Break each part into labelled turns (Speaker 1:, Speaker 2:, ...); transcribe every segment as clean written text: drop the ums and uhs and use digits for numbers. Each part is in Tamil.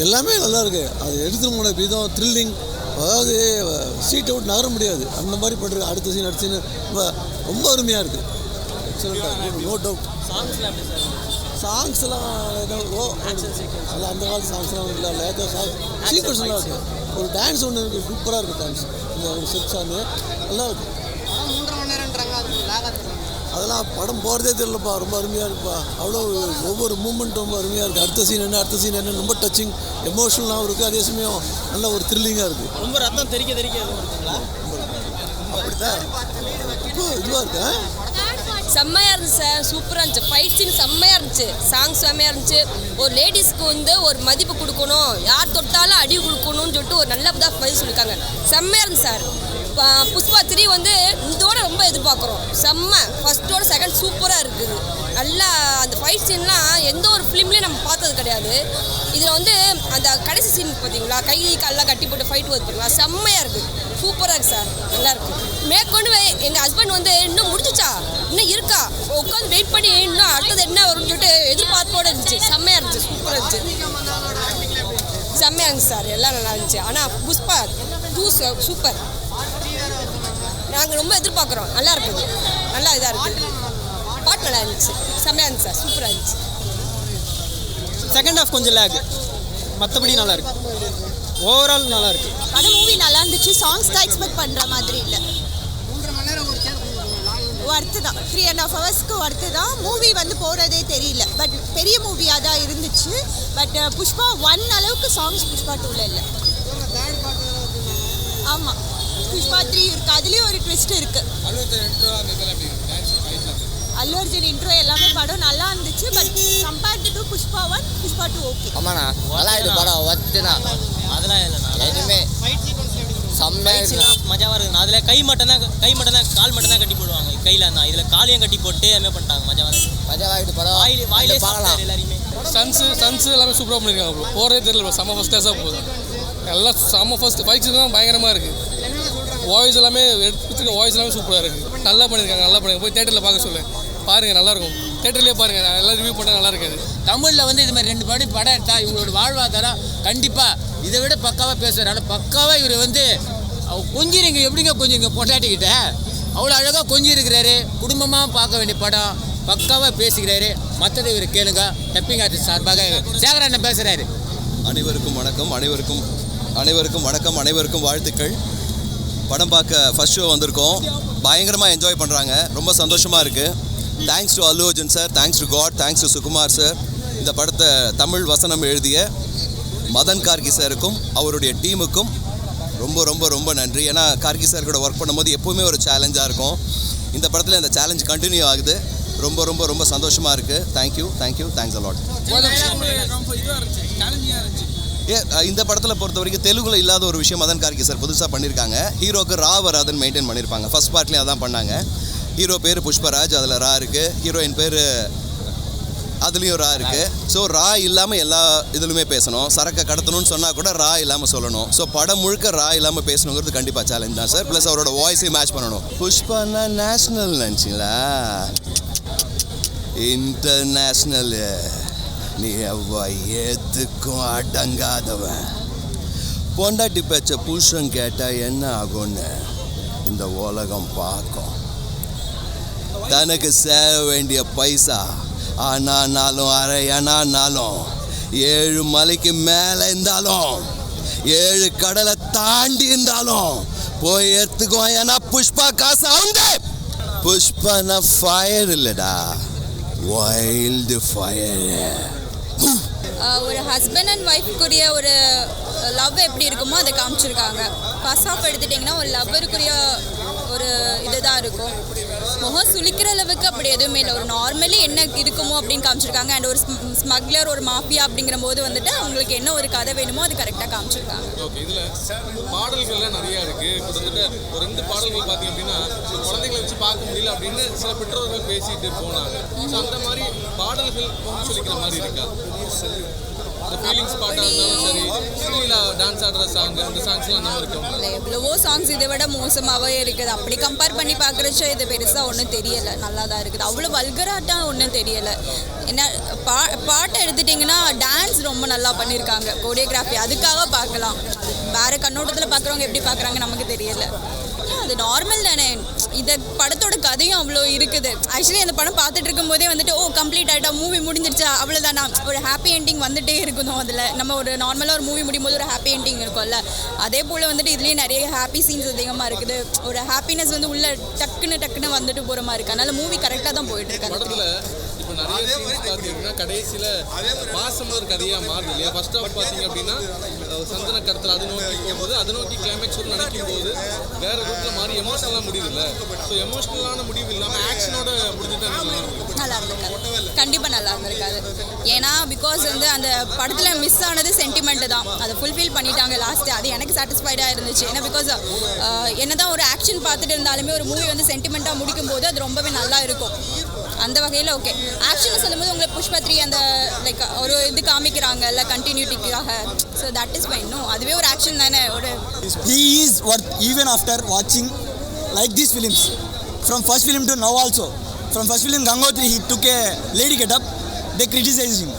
Speaker 1: எல்லாமே நல்லாயிருக்கு. அது எடுத்துகிட்டு போன விதம் த்ரில்லிங், அதாவது சீட்டை விட்டு நகர முடியாது அந்த மாதிரி பண்ணுறது. அடுத்த சீன் ரொம்ப ரொம்ப அருமையாக இருக்குது. எக்ஸலண்ட்டாக, நோ டவுட். சாங்ஸ்லாம் அது அந்த காலத்து சாங்ஸ்லாம் இல்லை, லேட்டாக சாங்ஸ் சீக்வன்ஸ்லாம் இருக்குது. ஒரு டான்ஸ் ஒன்று இருக்குது, சூப்பராக இருக்குது டான்ஸ். இந்த ஒரு செட் சாங்கு நல்லா இருக்குது. அதெல்லாம் படம் போகிறதே தெரியலப்பா, ரொம்ப அருமையாக இருக்குப்பா. அவ்வளோ ஒவ்வொரு மூமெண்ட்டும் ரொம்ப அருமையாக இருக்குது. அடுத்த சீன் என்ன ரொம்ப டச்சிங், எமோஷனலாகவும் இருக்குது, அதே சமயம் நல்ல ஒரு த்ரில்லிங்காக இருக்குது.
Speaker 2: ரொம்ப ரத்தம் தெரிக்க எதுவும் இருக்குங்களா?
Speaker 1: அப்படித்தான் இப்போ இதுவாக இருக்கு.
Speaker 3: செம்மையாக இருந்துச்சு சார், சூப்பராக இருந்துச்சு. ஃபைட் சீன் செம்மையாக இருந்துச்சு, சாங்ஸ் செம்மையாக இருந்துச்சு. ஒரு லேடிஸ்க்கு ஒரு மதிப்பு கொடுக்கணும், யார் தொட்டாலும் அடி கொடுக்கணும்னு சொல்லிட்டு ஒரு நல்ல தான் பதில் சொல்லியிருக்காங்க. செம்மையாக இருந்துச்சு சார். புஷ்பா 3 இதோட ரொம்ப எதிர்பார்க்குறோம். செம்ம ஃபர்ஸ்ட்டோட செகண்ட் சூப்பராக இருக்குது. நல்லா அந்த ஃபைட் சீன்லாம் எந்த ஒரு ஃபிலிம்லேயும் நம்ம பார்த்தது கிடையாது. இதில் அந்த கடைசி சீன் பார்த்தீங்களா, கை காலெலாம் கட்டி போட்டு ஃபைட் பார்த்தீங்களா, செம்மையாக இருக்குது, சூப்பராக இருக்குது சார், நல்லாயிருக்கு. மேற்கொண்டு எங்கள் ஹஸ்பண்ட் இன்னும் முடிஞ்சிச்சா, இன்னும் இருக்கா, உட்காந்து வெயிட் பண்ணி இன்னும் அடுத்தது என்ன வரும்னு சொல்லிட்டு எதிர்பார்ப்போடு இருந்துச்சு. செம்மையாக இருந்துச்சு, சூப்பராக இருந்துச்சு, செம்மையாக இருந்துச்சு சார், எல்லாம் நல்லா இருந்துச்சு. ஆனால் புஷ்பா 2 சூப்பர், நாங்கள் ரொம்ப எதிர்பார்க்குறோம். நல்லா இருக்குது, நல்லா இதாக இருக்குது, பாட்டு நல்லா இருந்துச்சு, செம்மையாக இருந்துச்சு சார், சூப்பராக இருந்துச்சு.
Speaker 2: செகண்ட் ஹாஃப் கொஞ்சம் லேக், மற்றபடி நல்லா இருக்கு, ஓவரால் நல்லா இருக்கு.
Speaker 4: படம் மூவி நல்லா இருந்துச்சு. சாங்ஸ் தான் எக்ஸ்பெக்ட் பண்ணுற மாதிரி இல்லை.
Speaker 5: 3.5 மணி நேரம் ஒரு
Speaker 4: ஒர்த்து தான், 3.5 ஹவர்ஸ்க்கு ஒர்த்து தான். மூவி போகிறதே தெரியல, பட் பெரிய மூவியாக தான் இருந்துச்சு. பட் புஷ்பா 1 அளவுக்கு சாங்ஸ் புஷ்பா 2ல இல்லை. ஆமாம், புஷ்பா 3 இருக்குது, அதுலேயும் ஒரு ட்விஸ்ட் இருக்குது. அல்லு அர்ஜுன் இன்ட்ரோ எல்லாமே படம் நல்லா இருந்துச்சு. But compared to Pushpa 1, Pushpa 2 okay.
Speaker 6: ஆமாண்ணா, நல்லா இருக்குது படம், ஒர்த்துண்ணா.
Speaker 2: அதெல்லாம் இல்லைண்ணா,
Speaker 6: எதுவுமே செம்மையாக
Speaker 2: மஜாவாக இருக்குண்ணா. அதில் கை மட்டும் தான் கால் மட்டும் தான் கட்டி போடுவாங்க கையில் தான். இதில் காலையும் கட்டி போட்டு எல்லாமே பண்ணிட்டாங்க.
Speaker 6: மஜாவாகிட்டு படம்,
Speaker 2: வாயிலே
Speaker 6: பார்க்கலாம்.
Speaker 2: எல்லாருமே
Speaker 7: சன்ஸ் எல்லாமே சூப்பராக பண்ணியிருக்காங்க ப்ரோ. போகிறதே தெரியல ப்ரோ, செம்ம ஃபஸ்ட் கிளாஸாக போகுது. எல்லாம் செம்ம ஃபஸ்ட் ஃபைட்ஸ் தான் பயங்கரமாக இருக்குது. வாய்ஸ் எல்லாமே எடுத்துக்க, வாய்ஸ் எல்லாமே சூப்பராக இருக்குது, நல்லா பண்ணியிருக்காங்க, நல்லா பண்ணியிருக்காங்க. போய் தேட்டரில் பார்க்க சொல்லு, பாருங்கள், நல்லாயிருக்கும். தேட்டர்லேயே பாருங்கள், எல்லாம் ரிவ்யூ பண்ணால் நல்லா இருக்காது.
Speaker 6: தமிழில் இது மாதிரி 2 படம் எடுத்தால் இவங்களோட வாழ்வாதாரம் கண்டிப்பாக இதை விட பக்காவாக பேசுகிறார். ஆனால் பக்காவாக இவர் கொஞ்சிருங்க, எப்படிங்க கொஞ்சிங்க பொட்டாட்டிக்கிட்ட அவ்வளோ அழகாக கொஞ்சிருக்கிறாரு. குடும்பமாக பார்க்க வேண்டிய படம், பக்காவாக பேசுகிறாரு. மற்றதை இவர் கேளுங்க. டப்பிங் ஆர்டிஸ்ட் சார்பாக சேகரண்ணன் பேசுகிறாரு.
Speaker 8: அனைவருக்கும் வணக்கம், அனைவருக்கும் வணக்கம், அனைவருக்கும் வாழ்த்துக்கள். படம் பார்க்க ஃபர்ஸ்ட் ஷோ வந்திருக்கோம். பயங்கரமாக என்ஜாய் பண்ணுறாங்க, ரொம்ப சந்தோஷமாக இருக்குது. Thanks to Allu Arjun sir, thanks to God, thanks to Sukumar sir. இந்த படத்தை தமிழ் வசனம் எழுதிய மதன் கார்கி சாருக்கும் அவருடைய டீமுக்கும் ரொம்ப ரொம்ப ரொம்ப நன்றி. ஏன்னா கார்கி சார் கூட ஒர்க் பண்ணும்போது எப்போவுமே ஒரு சேலஞ்சாக இருக்கும். இந்த படத்தில் இந்த சேலஞ்ச் கண்டினியூ ஆகுது. ரொம்ப ரொம்ப ரொம்ப சந்தோஷமாக இருக்குது. Thank you, thanks a lot. இந்த படத்தில் பொறுத்த வரைக்கும் தெலுங்குல இல்லாத ஒரு விஷயம் மதன் கார்கி சார் புதுசாக பண்ணியிருக்காங்க. ஹீரோக்கு ரா வராதுன்னு மெயின்டைன் பண்ணியிருப்பாங்க. ஃபர்ஸ்ட் பார்ட்லேயும் அதான் பண்ணாங்க. ஹீரோ பேர் புஷ்பராஜ், அதில் ரா இருக்குது. ஹீரோயின் பேர் அதுலேயும் ரா இருக்குது. ஸோ ரா இல்லாமல் எல்லா இதுலையுமே பேசணும். சரக்கை கடத்தணும்னு சொன்னால் கூட ரா இல்லாமல் சொல்லணும். ஸோ படம் முழுக்க ரா இல்லாமல் பேசணுங்கிறது கண்டிப்பாக சேலஞ்ச் தான் சார். ப்ளஸ் அவரோட வாய்ஸையும் மேட்ச் பண்ணணும். புஷ்பானா நேஷ்னல் நினச்சிங்களா? இன்டர்நேஷ்னல். நீ எதுக்கும் அடங்காதவன். பொண்டாட்டி பேச்ச புருஷன் கேட்டால் என்ன ஆகும்னு இந்த உலகம் பார்க்கும். தனக்கு சேர வேண்டிய பைசா ஆனாலும் அரையனாலும் 7 மலைக்கு மேலே இருந்தாலும் 7 கடலை தாண்டி இருந்தாலும் போய் எடுத்துக்குவோம். ஏன்னா புஷ்பா காசு ஆகுது. புஷ்பானா ஃபயர் இல்லைடா, வைல்டு ஃபயர்.
Speaker 4: ஒரு ஹஸ்பண்ட் அண்ட் ஒய்ஃப்க்குரிய ஒரு லவ் எப்படி இருக்குமோ அதை காமிச்சிருக்காங்க. ஃபர்ஸ்ட் ஆஃப் எடுத்துட்டிங்கன்னா ஒரு லவ்வருக்குரிய ஒரு இதுதான் இருக்கும். முகம் சுளிக்கிற அளவுக்கு அப்படி எதுவுமே இல்லை. ஒரு நார்மலி என்ன இருக்குமோ அப்படின்னு காமிச்சிருக்காங்க. அண்ட் ஒரு ஸ்மக்லர், ஒரு மாஃபியா அப்படிங்கிற போது அவங்களுக்கு என்ன ஒரு கதை வேணுமோ அது கரெக்டாக காமிச்சிருக்காங்க.
Speaker 7: ஓகே, இதில் பாடல்கள்லாம் நிறையா இருக்குது. கிட்டத்தட்ட ஒரு 2 பாடல்கள் பார்த்தீங்க அப்படின்னா குழந்தைங்களை வச்சு பார்க்க முடியல அப்படின்னு சில பெற்றோர்கள் பேசிட்டு போனாங்க. ஸோ அந்த மாதிரி பாடல்கள் சொல்லிக்கிற மாதிரி இருக்கா? இந்த ஃபீலிங்ஸ் பாட்டாக இருந்தாலும் சரி, ஸ்ரீலா டான்ஸ் ஆடுற சாங், அந்த சாங்ஸ்லாம் அந்த மாதிரி இருக்கும்.
Speaker 4: இல்லை எவ்வளவோ சாங்ஸ் இதை விட மோசமாகவே இருக்குது. அப்படி கம்பேர் பண்ணி பார்க்குறச்ச இது பெருசாக ஒன்றும் தெரியலை, நல்லா தான் இருக்குது. அவ்வளோ வல்கராட்டாக ஒன்றும் தெரியலை. என்ன பாட்டை எடுத்துட்டிங்கன்னா டான்ஸ் ரொம்ப நல்லா பண்ணியிருக்காங்க, கோரியோகிராஃபி அதுக்காக பார்க்கலாம். அது வேறு கண்ணோட்டத்தில் பார்க்குறவங்க எப்படி பார்க்குறாங்க நமக்கு தெரியலை. அது நார்மல் தானே. இந்த படத்தோட கதையும் அவ்வளோ இருக்குது. ஆக்சுவலி அந்த படம் பார்த்துட்டு இருக்கும்போதே வந்துட்டு கம்ப்ளீட் ஆகிட்டா, மூவி முடிஞ்சிருச்சா, அவ்வளோதானா, ஒரு ஹாப்பி எண்டிங் வந்துட்டே இருக்கணும். அதில் நம்ம ஒரு நார்மலாக ஒரு மூவி முடியும் போது ஒரு ஹாப்பி எண்டிங் இருக்கும்ல, அதே போல் வந்துட்டு இதுலேயே நிறைய ஹாப்பி சீன்ஸ் அதிகமாக இருக்குது. ஒரு ஹாப்பினஸ் வந்து உள்ள டக்குன்னு வந்துட்டு போகிற மாதிரி இருக்குது. அதனால் மூவி கரெக்டாக தான் போயிட்டு இருக்கு.
Speaker 7: படத்தில் இப்போ நிறைய சீன்ஸ் பார்த்தீங்கன்னா கடைசியில் பாசமாக ஒரு கதையாக மாறுது இல்லையா? ஃபர்ஸ்ட் ஆஃப் பார்த்தீங்க அப்படின்னா சந்தன கடத்தல் அது நோக்கி போகும்போது, அதை நோக்கி கிளைமேக்ஸ் நினைக்கும் போது வேறு ரூட்டில் மாறி எமோஷனலாக முடியுது இல்லை? ஸோ எமோஷனலான முடிவு இல்லாமல் ஆக்ஷனோட முடிஞ்சுட்டா
Speaker 4: நல்லா இருந்திருக்காது, கண்டிப்பாக நல்லா இருந்திருக்காது. ஏன்னா பிகாஸ் வந்து அந்த படத்தில் மிஸ் ஆனது சென்டிமெண்ட்டு தான். அதை ஃபுல்ஃபில் பண்ணிட்டாங்க லாஸ்ட்டு. அது எனக்கு சாட்டிஸ்ஃபைடாக இருந்துச்சு. ஏன்னா பிகாஸ் என்ன தான் ஒரு ஆக்ஷன் பார்த்துட்டு இருந்தாலுமே ஒரு மூவி வந்து சென்டிமெண்ட்டாக முடிக்கும் போது அது ரொம்பவே நல்லா இருக்கும். அந்த வகையில் ஓகே. ஆக்ஷன் சொல்லும்போது உங்களுக்கு புஷ்பா 3 அந்த லைக் ஒரு இது காமிக்கிறாங்கல்ல கண்டினியூட்டிக்காக, ஸோ தட் இஸ் ஃபைன். அதுவே ஒரு ஆக்ஷன் தானே. ஒரு
Speaker 5: he is worth even after watching like these films from first film to now also. From first film Gangotri he took a lady get up, they criticized him.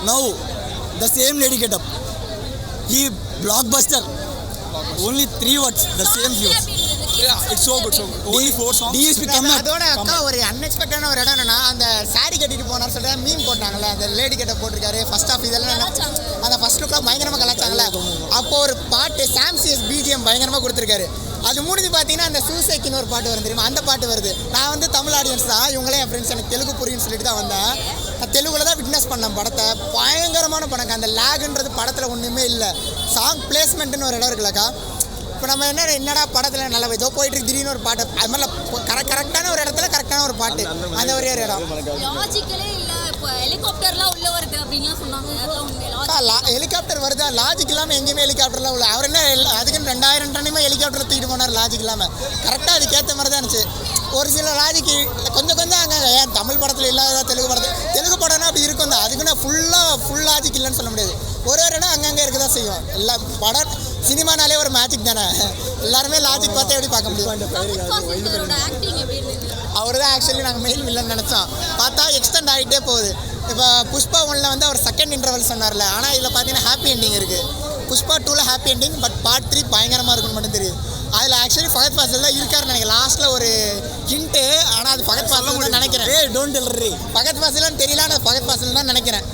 Speaker 5: Now the same lady get up, he blockbuster, only 3 words, the same views. Yeah, it's so good, so good. Only 4 songs. DSP come back.
Speaker 9: அதோட அக்கா ஒரு அன்எக்ஸ்பெக்டான ஒரு இடம் என்னன்னா, அந்த சாரி கட்டிட்டு போனார் சொல்லிட்டு மீன் போட்டாங்கல்ல, அந்த லேடி கட்ட போட்டிருக்காரு ஃபர்ஸ்ட் ஆஃப். இதெல்லாம் அந்த ஃபர்ஸ்ட் லுக்கில் பயங்கரமாக கலாச்சாங்கல்ல. அப்போ ஒரு பாட்டு சாம்சிஎஸ் பிஜிஎம் பயங்கரமாக கொடுத்துருக்காரு. அது முடிஞ்சு பார்த்தீங்கன்னா அந்த சூசைக்குன்னு ஒரு பாட்டு வரும் தெரியுமா, அந்த பாட்டு வருது. நான் வந்து தமிழ் ஆடியன்ஸ் தான், இவங்களே என் ஃப்ரெண்ட்ஸ், எனக்கு தெலுங்கு புரியுன்னு சொல்லிட்டு தான் வந்தேன். நான் தெலுங்குல தான் விட்னஸ் பண்ணேன் படத்தை. பயங்கரமான படம். அந்த லேகுன்றது படத்தில் ஒன்றுமே இல்லை. சாங் பிளேஸ்மெண்ட்டுன்னு ஒரு இடம் இருக்குல்லக்கா. இப்போ நம்ம என்னடா படத்தில் நல்லா ஏதோ போயிட்டு திடீர்னு ஒரு பாட்டு, அது மாதிரி கரெக்டான ஒரு இடத்துல கரெக்டான ஒரு பாட்டு, அந்த ஒரு இடம்.
Speaker 4: லாஜிக்கலே இல்லை. இப்போ ஹெலிகாப்டர்லாம் உள்ளே வருது அப்படின்லாம் சொன்னாங்க.
Speaker 9: ஹெலிகாப்டர் வருதா? லாஜிக் இல்லாமல் எங்கேயுமே ஹெலிகாப்டர்லாம் உள்ள. அவர் என்ன அதுக்குன்னு 2000 டன்னுமே ஹெலிகாப்டர் தூக்கிட்டு போனார் லாஜிக் இல்லாமல். கரெக்டாக அதுக்கேற்ற மாதிரி தான் இருந்துச்சு. ஒரு சில லாஜிக்கு கொஞ்சம் அங்கே ஏன் தமிழ் படத்தில் இல்லாத தெலுங்கு படம்னா அப்படி இருக்கும் தான். அதுக்குன்னு ஃபுல் லாஜிக் இல்லைன்னு சொல்ல முடியாது. ஒரு இடம் அங்கங்கே இருக்க தான் செய்யும். எல்லா படம் சினிமானாலே ஒரு மேஜிக் தானே. எல்லாருமே லாஜிக் பார்த்தா எப்படி பார்க்க முடியும்? அவர் தான் ஆக்சுவலி நாங்கள் மெயின் வில்லன்னு நினச்சோம். பார்த்தா எக்ஸ்டெண்ட் ஆகிட்டே போகுது. இப்போ புஷ்பா 1ல் வந்து அவர் செகண்ட் இன்டர்வல் சொன்னார்ல, ஆனால் இதில் பார்த்தீங்கன்னா ஹாப்பி எண்டிங் இருக்குது. புஷ்பா 2ல் ஹாப்பி எண்டிங், பட் பார்ட் 3 பயங்கரமாக இருக்குன்னு மட்டும் தெரியுது. அதில் ஆக்சுவலி ஃபகத் ஃபாசில் தான் இருக்காருன்னு நினைக்கிறேன். லாஸ்ட்டில் ஒரு ஹிண்ட்டு, ஆனால் அது ஃபகத் ஃபாசில் தான் நினைக்கிறேன்.
Speaker 5: Don't tell me.
Speaker 9: ஃபகத் ஃபாசில்னு தெரியல, ஆனால் ஃபகத் ஃபாசில் தான் நினைக்கிறேன்.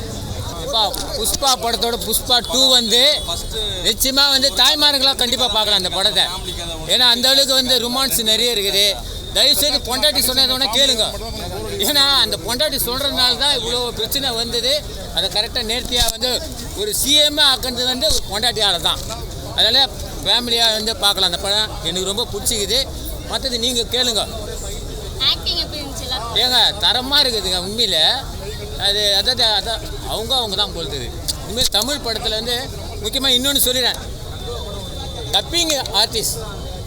Speaker 6: புஷ்பா படத்தோட புஷ்பா 2 வந்து நிச்சயமாக வந்து தாய்மார்களாக கண்டிப்பாக பார்க்கலாம் அந்த படத்தை. ஏன்னா அந்த அளவுக்கு வந்து ரொமான்ஸ் நிறைய இருக்குது. தயவுசெய்து பொண்டாட்டி சொன்னதோட கேளுங்க. ஏன்னா அந்த பொண்டாட்டி சொல்கிறதுனால தான் இவ்வளோ பிரச்சனை வந்தது. அதை கரெக்டாக நேர்த்தியாக வந்து ஒரு சிஎம்ஏ ஆக்குறது வந்து ஒரு பொண்டாட்டியால் தான். அதனால் ஃபேமிலியாக வந்து பார்க்கலாம் அந்த படம். எனக்கு ரொம்ப பிடிச்சிக்குது. மற்றது நீங்கள் கேளுங்க.
Speaker 4: ஆக்டிங் எப்படி இருந்துச்சுல?
Speaker 6: ஏங்க தரமாக இருக்குதுங்க உண்மையில். அதாவது அவங்க தான் பொறுத்தது. இனிமேல் தமிழ் படத்தில் வந்து முக்கியமாக இன்னொன்று சொல்லிடுறேன். டப்பிங் ஆர்டிஸ்ட்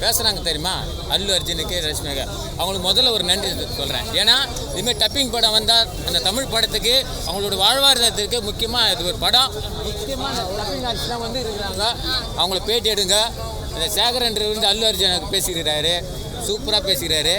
Speaker 6: பேசுகிறாங்க தெரியுமா, அல்லு அர்ஜுனுக்கு, ரஷ்மிகா, அவங்களுக்கு முதல்ல ஒரு நன்றி சொல்கிறேன். ஏன்னா இதுமாதிரி டப்பிங் படம் வந்தால் அந்த தமிழ் படத்துக்கு அவங்களோட வாழ்வாதாரத்துக்கு முக்கியமாக இது ஒரு படம். முக்கியமாக டப்பிங் ஆர்டிஸ்ட்லாம் வந்து இருக்கிறாங்க. அவங்கள பேட்டி எடுங்க. இந்த சேகரன் வந்து அல்லு அர்ஜுனுக்கு பேசிக்கிறாரு, சூப்பராக பேசிக்கிறாரு.